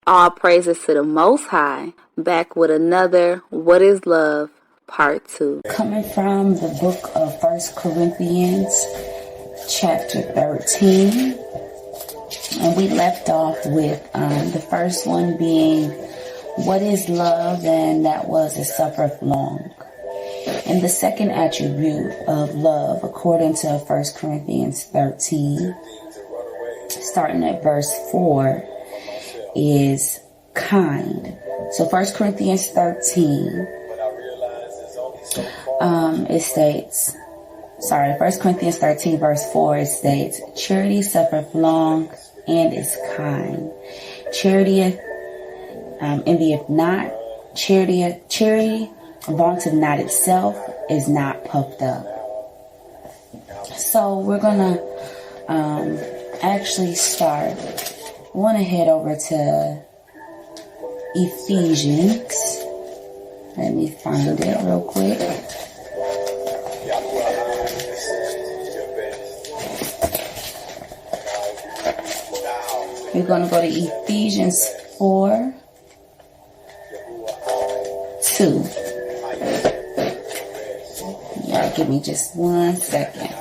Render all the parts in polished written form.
All praises to the Most High. Back with another What is Love? Part 2. Coming from the book of 1 Corinthians, chapter 13. And we left off with the first one being, what is love? And that was, it suffereth long. And the second attribute of love, according to 1 Corinthians 13, starting at verse 4, is kind. So 1 Corinthians 13, it states, 1 Corinthians 13 verse 4, it states, charity suffereth long and is kind. Charity envieth not. Charity vaunteth not itself, is not puffed up. So we're gonna actually start. I want to head over to Ephesians. Let me find it real quick. We're going to go to Ephesians 4:2. Y'all give me just 1 second.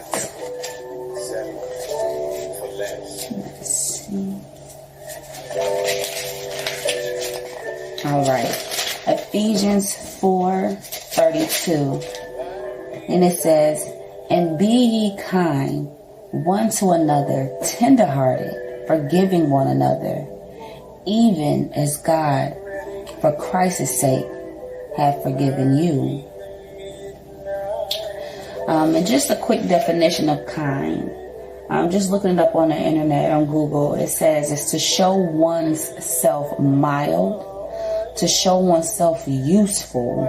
Let's see. All right. Ephesians 4:32. And it says, and be ye kind one to another, tenderhearted, forgiving one another, even as God, for Christ's sake, hath forgiven you. And just a quick definition of kind. I'm just looking it up on the internet, on Google. It says it's to show one's self mild, to show oneself useful.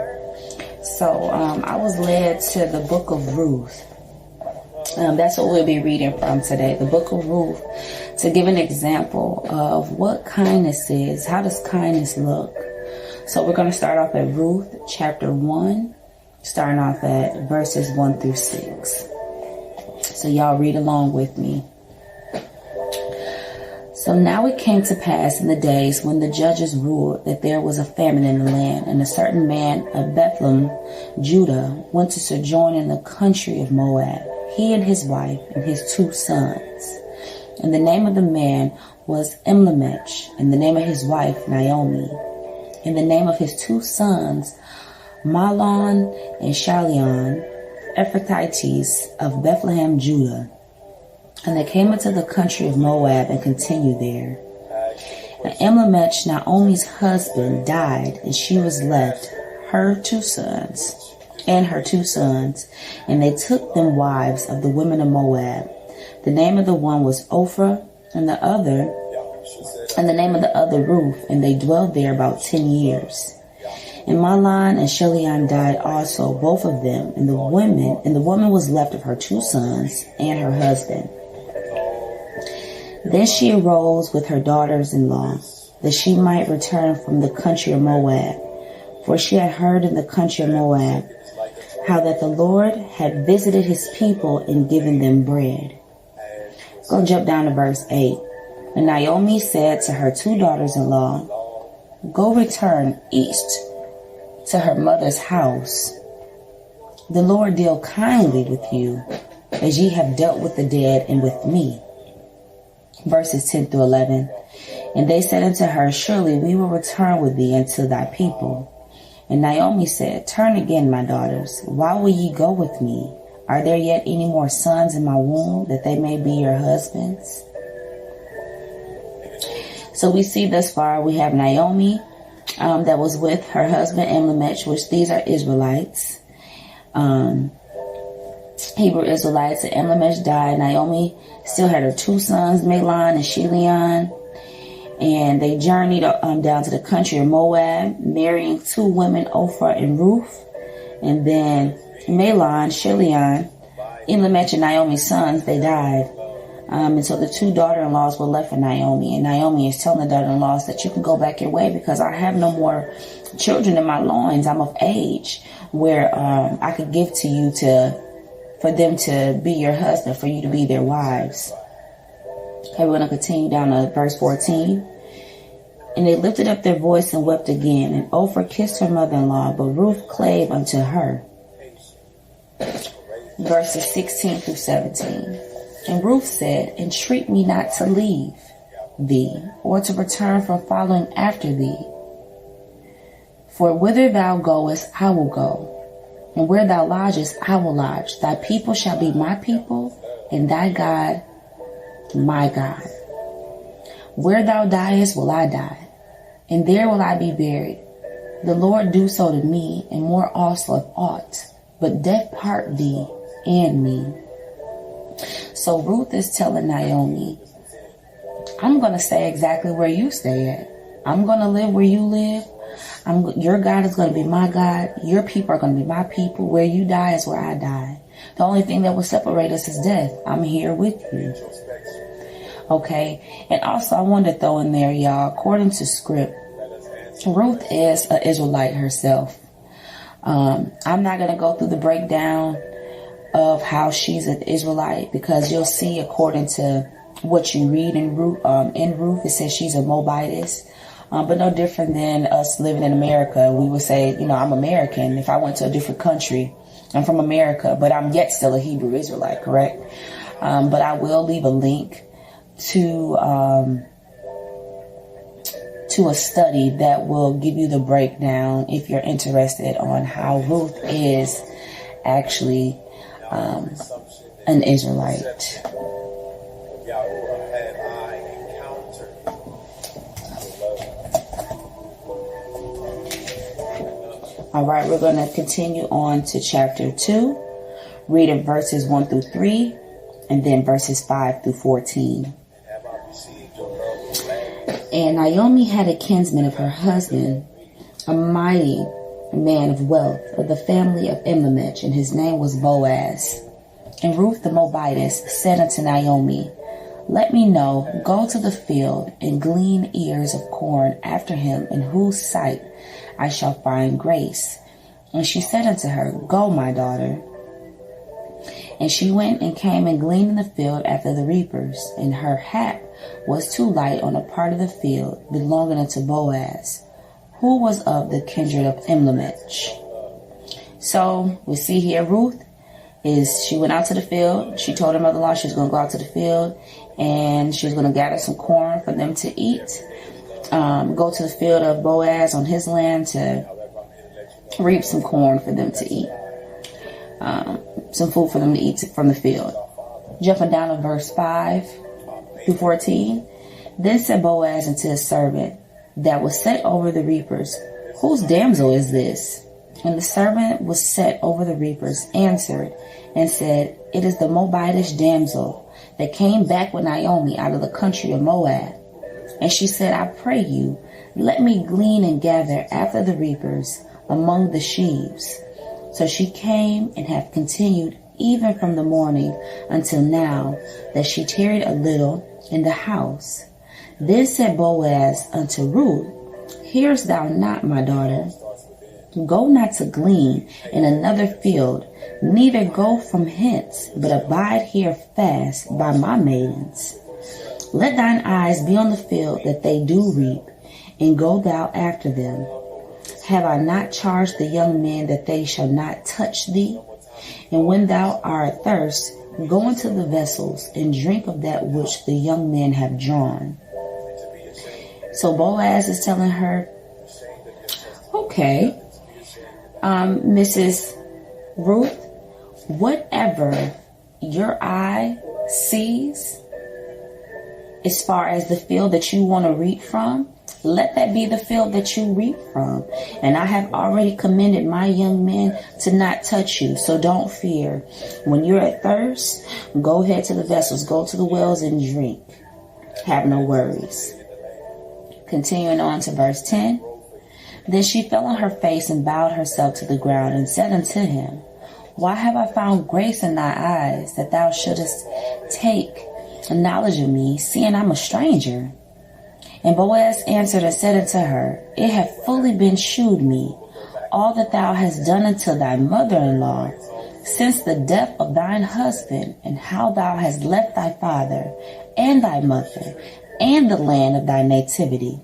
So I was led to the book of Ruth. That's what we'll be reading from today, the book of Ruth, to give an example of what kindness is. How does kindness look? So we're going to start off at Ruth chapter 1, starting off at verses 1 through 6. So y'all read along with me. So now it came to pass in the days when the judges ruled that there was a famine in the land, and a certain man of Bethlehem, Judah, went to sojourn in the country of Moab, he and his wife and his 2 sons. And the name of the man was Elimelech, and the name of his wife Naomi, and the name of his 2 sons Mahlon and Chalion, Ephrathites of Bethlehem, Judah. And they came into the country of Moab and continued there. And Elimelech, Naomi's husband, died, and she was left, her 2 sons, and her 2 sons, and they took them wives of the women of Moab. The name of the one was Ophrah, and the name of the other Ruth, and they dwelled there about 10 years. And Mahlon and Chalion died also, both of them, and the woman was left of her 2 sons and her husband. Then she arose with her daughters-in-law, that she might return from the country of Moab, for she had heard in the country of Moab how that the Lord had visited his people and given them bread. Go jump down to verse 8. And Naomi said to her 2 daughters-in-law, go return east to her mother's house. The Lord deal kindly with you, as ye have dealt with the dead and with me. Verses 10 through 11. And they said unto her, surely we will return with thee unto thy people. And Naomi said, turn again, my daughters. Why will ye go with me? Are there yet any more sons in my womb, that they may be your husbands? So we see thus far, we have Naomi, that was with her husband Elimelech, which these are Israelites, Hebrew Israelites. And Elimelech died. Naomi still had her 2 sons, Mahlon and Chalion, and they journeyed down to the country of Moab, marrying 2 women, Ophrah and Ruth. And then Mahlon, Chalion, Elimelech and Naomi's sons, they died. And so the 2 daughter-in-laws were left for Naomi. And Naomi is telling the daughter-in-laws that you can go back your way, because I have no more children in my loins. I'm of age where I could give to you for them to be your husband, for you to be their wives. Okay, we're going to continue down to verse 14. And they lifted up their voice and wept again. And Orpah kissed her mother-in-law, but Ruth clave unto her. Verses 16 through 17. And Ruth said, entreat me not to leave thee, or to return from following after thee. For whither thou goest, I will go, and where thou lodgest, I will lodge. Thy people shall be my people, and thy God, my God. Where thou diest, will I die, and there will I be buried. The Lord do so to me, and more also if aught, but death part thee and me. So Ruth is telling Naomi, I'm going to stay exactly where you stay at. I'm going to live where you live. Your God is going to be my God. Your people are going to be my people. Where you die is where I die. The only thing that will separate us is death. I'm here with you. Okay. And also I wanted to throw in there, y'all, according to script, Ruth is an Israelite herself. I'm not going to go through the breakdown of how she's an Israelite, because you'll see according to what you read in Ruth, it says she's a Moabitess. But no different than us living in America. We would say, I'm American. If I went to a different country, I'm from America, but I'm yet still a Hebrew Israelite, correct? But I will leave a link to a study that will give you the breakdown if you're interested on how Ruth is actually an Israelite. All right, we're going to continue on to chapter 2, reading verses 1 through 3, and then verses 5 through 14. And Naomi had a kinsman of her husband, a mighty man of wealth, of the family of Elimelech, and his name was Boaz. And Ruth the Moabitess said unto Naomi, let me know, go to the field and glean ears of corn after him, in whose sight I shall find grace. And she said unto her, go, my daughter. And she went and came and gleaned in the field after the reapers, and her hap was too light on a part of the field belonging unto Boaz, who was of the kindred of Elimelech. So we see here Ruth she went out to the field. She told her mother-in-law she was going to go out to the field and she was going to gather some corn for them to eat. Go to the field of Boaz on his land to reap some corn for them to eat. Some food for them to eat from the field. Jumping down to verse 5 through 14. Then said Boaz unto his servant that was set over the reapers, whose damsel is this? And the servant was set over the reapers answered and said, it is the Moabitish damsel that came back with Naomi out of the country of Moab. And she said, I pray you, let me glean and gather after the reapers among the sheaves. So she came and hath continued even from the morning until now, that she tarried a little in the house. Then said Boaz unto Ruth, hearest thou not, my daughter? Go not to glean in another field, neither go from hence, but abide here fast by my maidens. Let thine eyes be on the field that they do reap, and go thou after them. Have I not charged the young men that they shall not touch thee? And when thou art athirst, go into the vessels, and drink of that which the young men have drawn. So Boaz is telling her, okay, Mrs. Ruth, whatever your eye sees as far as the field that you want to reap from, let that be the field that you reap from. And I have already commended my young men to not touch you, so don't fear. When you're at thirst, go ahead to the vessels, go to the wells and drink. Have no worries. Continuing on to verse 10. Then she fell on her face and bowed herself to the ground and said unto him, why have I found grace in thy eyes, that thou shouldest take knowledge of me, seeing I'm a stranger? And Boaz answered and said unto her, it hath fully been shewed me all that thou hast done unto thy mother-in-law since the death of thine husband, and how thou hast left thy father and thy mother and the land of thy nativity,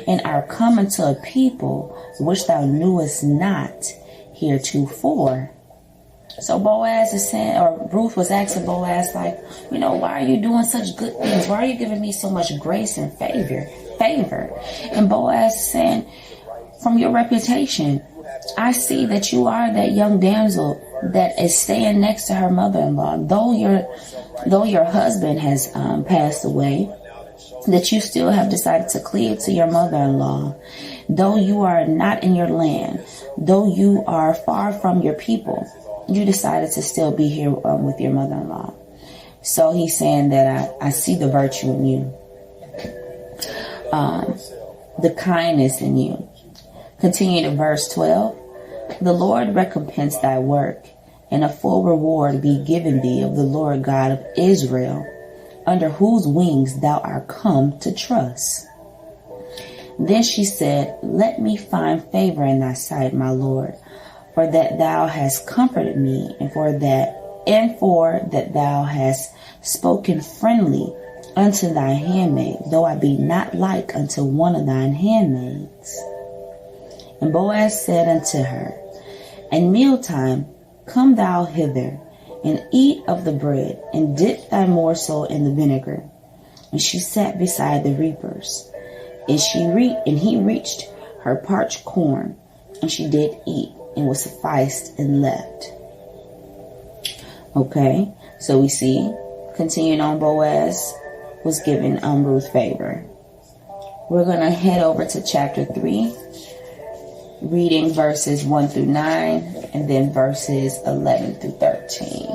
and are come unto a people which thou knewest not heretofore. So Boaz is saying, or Ruth was asking Boaz, like, why are you doing such good things? Why are you giving me so much grace and favor? And Boaz is saying, from your reputation, I see that you are that young damsel that is staying next to her mother-in-law. Though your husband has passed away, that you still have decided to cleave to your mother-in-law. Though you are not in your land, though you are far from your people, you decided to still be here with your mother-in-law. So he's saying that I see the virtue in you, the kindness in you. Continue to verse 12. The Lord recompense thy work, and a full reward be given thee of the Lord God of Israel, under whose wings thou art come to trust. Then she said, Let me find favor in thy sight, my Lord, for that thou hast comforted me, and for that thou hast spoken friendly unto thy handmaid, though I be not like unto one of thine handmaids. And Boaz said unto her, At mealtime come thou hither, and eat of the bread, and dip thy morsel in the vinegar. And she sat beside the reapers, and he reached her parched corn, and she did eat, and was sufficed and left. Okay, so we see, continuing on, Boaz was giving Ruth favor. We're going to head over to chapter 3, reading verses 1 through 9, and then verses 11 through 13.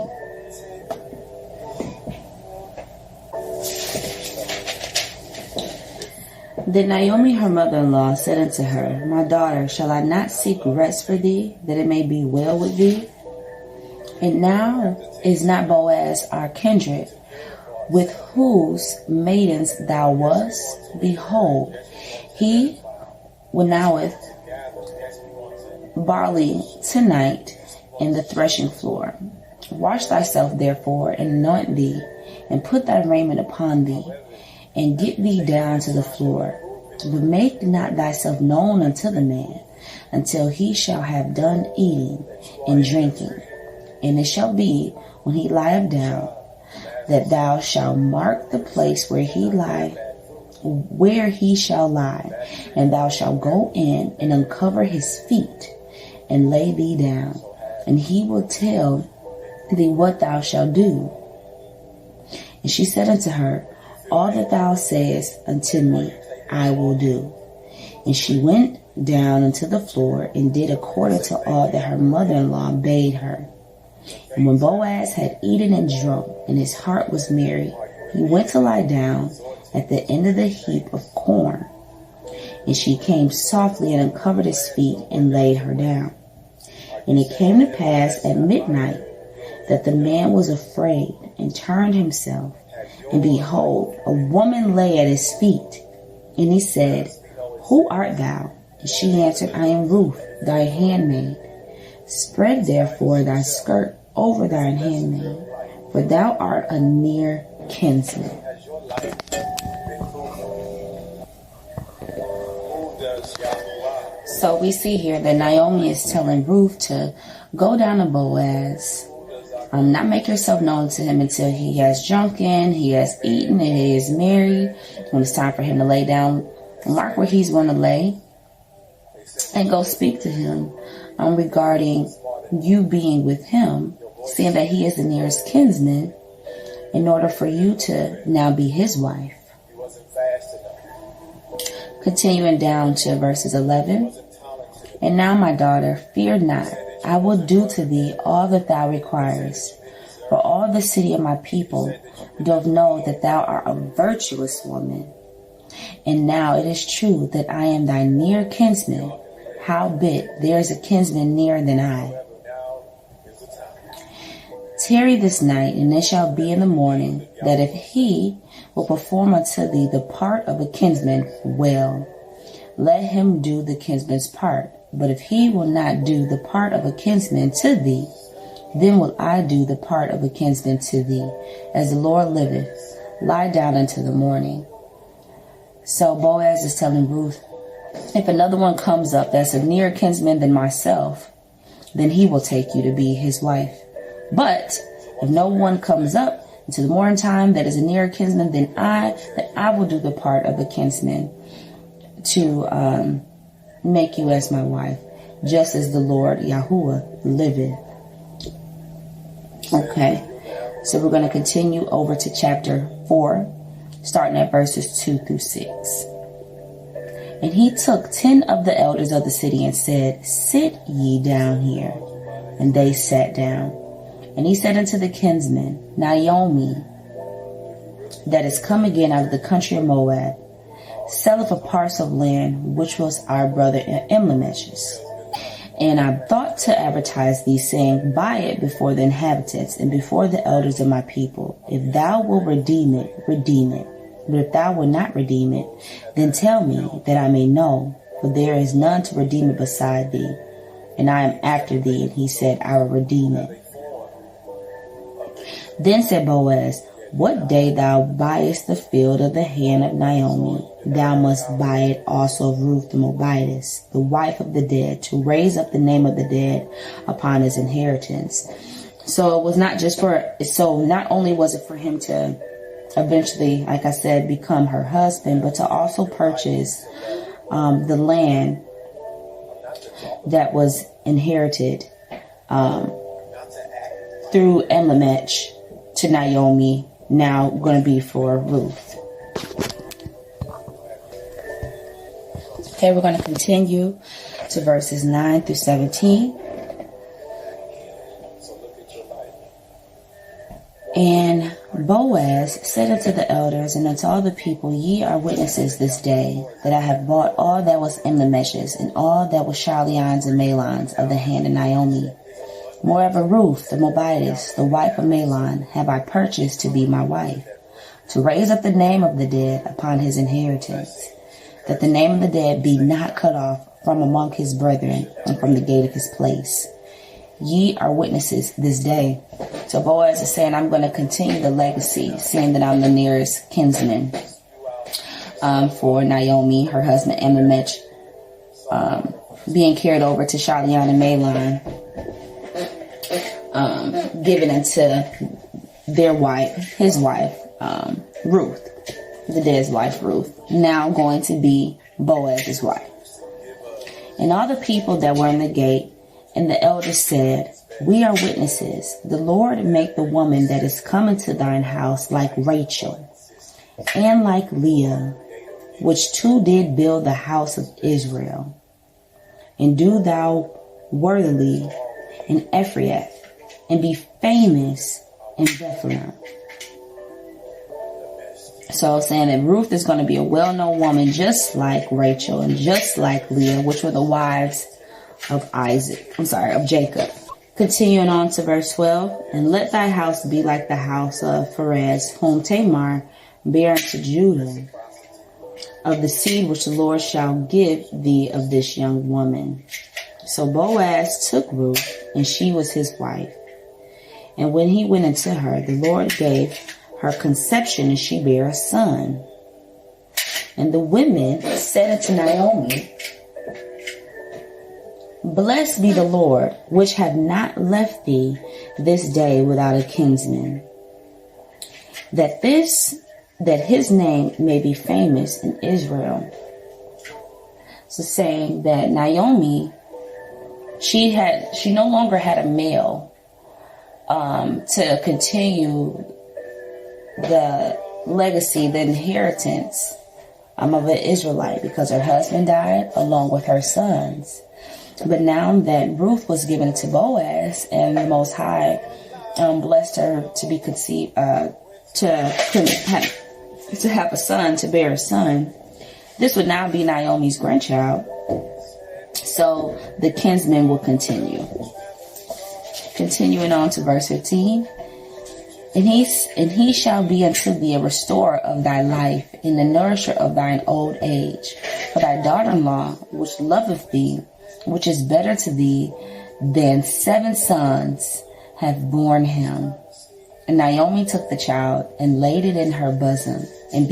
Then Naomi her mother-in-law said unto her, My daughter, shall I not seek rest for thee, that it may be well with thee? And now is not Boaz our kindred, with whose maidens thou wast? Behold, he winnoweth barley tonight in the threshing floor. Wash thyself therefore, and anoint thee, and put thy raiment upon thee, and get thee down to the floor. But make not thyself known unto the man, until he shall have done eating and drinking. And it shall be, when he lieth down, that thou shalt mark the place where he shall lie, and thou shalt go in and uncover his feet, and lay thee down, and he will tell thee what thou shalt do. And she said unto her, All that thou sayest unto me, I will do. And she went down unto the floor, and did according to all that her mother-in-law bade her. And when Boaz had eaten and drunk, and his heart was merry, he went to lie down at the end of the heap of corn. And she came softly and uncovered his feet, and laid her down. And it came to pass at midnight that the man was afraid, and turned himself, and behold, a woman lay at his feet. And he said, Who art thou? And she answered, I am Ruth, thy handmaid. Spread therefore thy skirt over thine handmaid, for thou art a near kinsman. So we see here that Naomi is telling Ruth to go down to Boaz, not make yourself known to him until he has drunken, he has eaten, and he is married. When it's time for him to lay down, mark where he's going to lay, and go speak to him regarding you being with him, seeing that he is the nearest kinsman, in order for you to now be his wife. Continuing down to verses 11. And now, my daughter, fear not. I will do to thee all that thou requirest. For all the city of my people doth know that thou art a virtuous woman. And now it is true that I am thy near kinsman. Howbeit there is a kinsman nearer than I. Tarry this night, and it shall be in the morning, that if he will perform unto thee the part of a kinsman, well, let him do the kinsman's part. But if he will not do the part of a kinsman to thee, then will I do the part of a kinsman to thee. As the Lord liveth, lie down until the morning. So Boaz is telling Ruth, if another one comes up that's a nearer kinsman than myself, then he will take you to be his wife. But if no one comes up into the morning time that is a nearer kinsman than I will do the part of the kinsman to make you as my wife, just as the Lord Yahuwah liveth. Okay, so we're going to continue over to chapter 4, starting at verses 2 through 6. And he took 10 of the elders of the city and said, sit ye down here. And they sat down. And he said unto the kinsman, Naomi, that is come again out of the country of Moab, selleth a parcel of land, which was our brother Elimelech's. And I thought to advertise thee, saying, buy it before the inhabitants and before the elders of my people. If thou wilt redeem it, redeem it. But if thou wilt not redeem it, then tell me, that I may know, for there is none to redeem it beside thee, and I am after thee. And he said, I will redeem it. Then said Boaz, what day thou buyest the field of the hand of Naomi, thou must buy it also of Ruth the Moabitess, the wife of the dead, to raise up the name of the dead upon his inheritance. So it was not just not only was it for him to eventually, like I said, become her husband, but to also purchase the land that was inherited through Elimelech to Naomi, now going to be for Ruth. Okay, we're going to continue to verses 9 through 17. And Boaz said unto the elders and unto all the people, ye are witnesses this day that I have bought all that was Elimelech's and all that was Chilion's and Mahlon's of the hand of Naomi. Moreover, Ruth the Moabitess, the wife of Mahlon, have I purchased to be my wife, to raise up the name of the dead upon his inheritance, that the name of the dead be not cut off from among his brethren and from the gate of his place. Ye are witnesses this day. So Boaz is saying, I'm going to continue the legacy, seeing that I'm the nearest kinsman for Naomi, her husband Elimelech, being carried over to Chilion and Mahlon, given unto their wife, his wife, Ruth, the dead's wife, Ruth, now going to be Boaz's wife. And all the people that were in the gate and the elders said, we are witnesses. The Lord make the woman that is coming to thine house like Rachel and like Leah, which two did build the house of Israel. And do thou worthily in Ephrath, and be famous in Bethlehem. So saying that Ruth is going to be a well-known woman just like Rachel and just like Leah, which were the wives of Jacob. Continuing on to verse 12. And let thy house be like the house of Perez, whom Tamar bare unto Judah, of the seed which the Lord shall give thee of this young woman. So Boaz took Ruth, and she was his wife. And when he went into her, the Lord gave her conception, and she bare a son. And the women said unto Naomi, blessed be the Lord, which have not left thee this day without a kinsman, that his name may be famous in Israel. So saying that Naomi, she no longer had a male to continue the legacy, the inheritance of an Israelite, because her husband died along with her sons. But now that Ruth was given to Boaz, and the Most High blessed her to be conceived, to have a son, to bear a son, this would now be Naomi's grandchild. So the kinsman will continue. Continuing on to verse 15. And he shall be unto thee a restorer of thy life, and the nourisher of thine old age. For thy daughter-in-law, which loveth thee, which is better to thee than 7 sons, hath borne him. And Naomi took the child and laid it in her bosom, and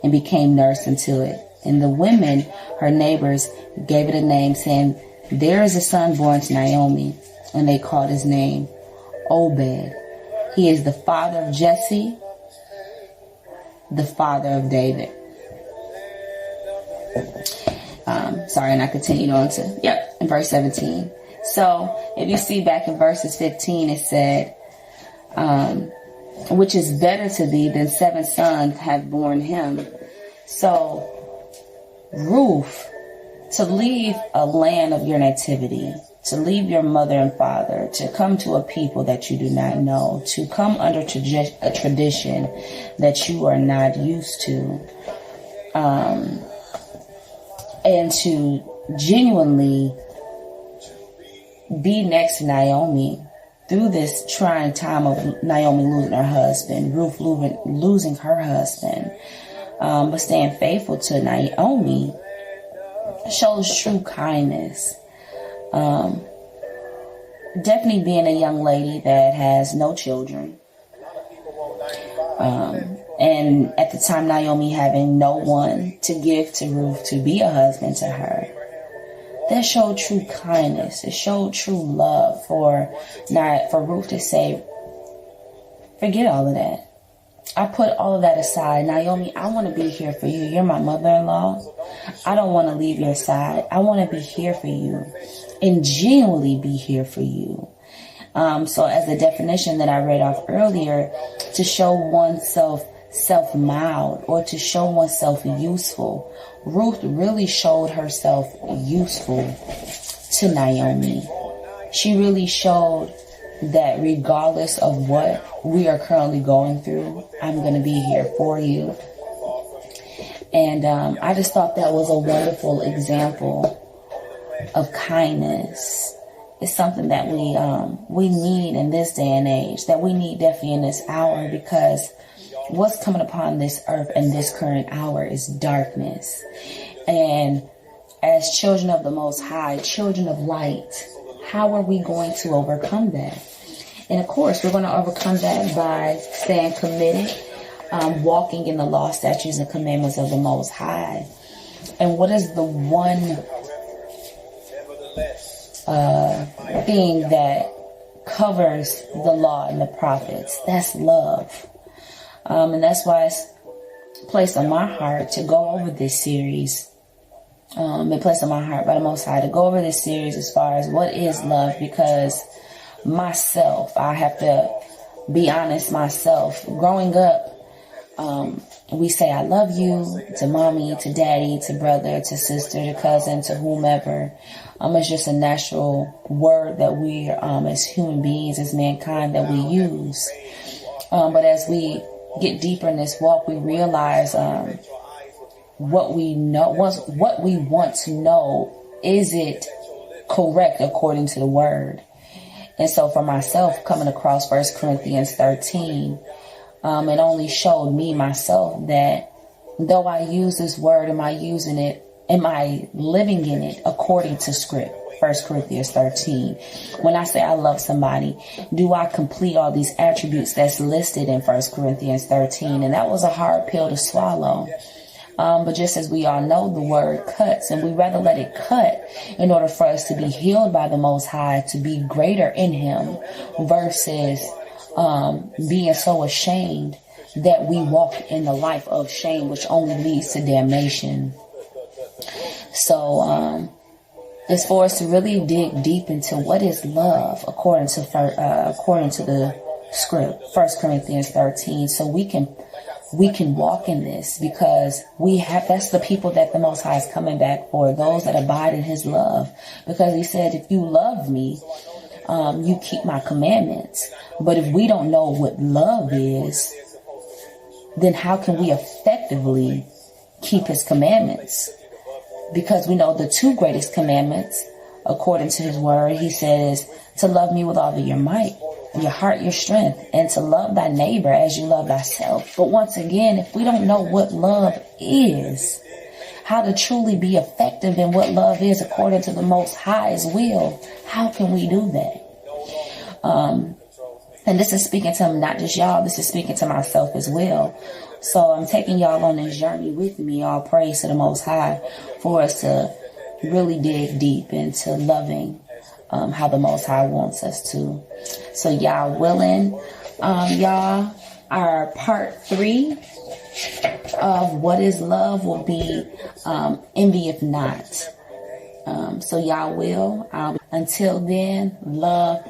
and became nursed into it. And the women, her neighbors, gave it a name, saying, there is a son born to Naomi. And they called his name Obed. He is the father of Jesse, the father of David. And I continued on to, in verse 17. So if you see back in verses 15, it said, which is better to thee than 7 sons have borne him. So Ruth, to leave a land of your nativity, to leave your mother and father, to come to a people that you do not know, to come under a tradition that you are not used to, and to genuinely be next to Naomi through this trying time of Naomi losing her husband, Ruth losing her husband, but staying faithful to Naomi shows true kindness. Definitely being a young lady that has no children. And at the time, Naomi having no one to give to Ruth to be a husband to her. That showed true kindness. It showed true love for Ruth to say, forget all of that. I put all of that aside. Naomi, I want to be here for you. You're my mother-in-law. I don't want to leave your side. I want to be here for you and genuinely be here for you. So as the definition that I read off earlier, to show oneself self-mild or to show oneself useful, Ruth really showed herself useful to Naomi. She really showed that regardless of what we are currently going through, I'm going to be here for you. And I just thought that was a wonderful example of kindness. It's something that we need in this day and age, that we need definitely in this hour, because what's coming upon this earth in this current hour is darkness. And as children of the Most High, children of light, how are we going to overcome that? And of course, we're going to overcome that by staying committed, walking in the law, statutes, and commandments of the Most High. And what is the one thing that covers the law and the prophets? That's love. And that's why it's placed on my heart to go over this series. Been placed on my heart by the Most High to go over this series as far as what is love, because myself, I have to be honest, myself, growing up, we say I love you to mommy, to daddy, to brother, to sister, to cousin, to whomever. It's just a natural word that we, as human beings, as mankind, that we use. But as we get deeper in this walk, we realize what we know, what we want to know, is it correct according to the word? And so for myself, coming across 1 Corinthians 13, it only showed me myself that though I use this word, am I using it? Am I living in it according to script? 1 Corinthians 13. When I say I love somebody, do I complete all these attributes that's listed in 1 Corinthians 13? And that was a hard pill to swallow. But just as we all know, the word cuts, and we rather let it cut in order for us to be healed by the Most High, to be greater in Him, versus being so ashamed that we walk in the life of shame, which only leads to damnation. So it's for us to really dig deep into what is love according to the script, 1 Corinthians 13, so we can walk in this, because that's the people that the Most High is coming back for, those that abide in His love. Because He said, if you love me, you keep my commandments. But if we don't know what love is, then how can we effectively keep His commandments? Because we know the 2 greatest commandments, according to His word, He says to love me with all of your might, your heart, your strength, and to love thy neighbor as you love thyself. But once again, if we don't know what love is, how to truly be effective in what love is according to the Most High's will, how can we do that? And this is speaking to not just y'all, this is speaking to myself as well. So I'm taking y'all on this journey with me. All praise to the Most High for us to really dig deep into loving how the Most High wants us to. So y'all willing, y'all, our part 3 of What is Love will be Envy If Not. So y'all will. Until then, love,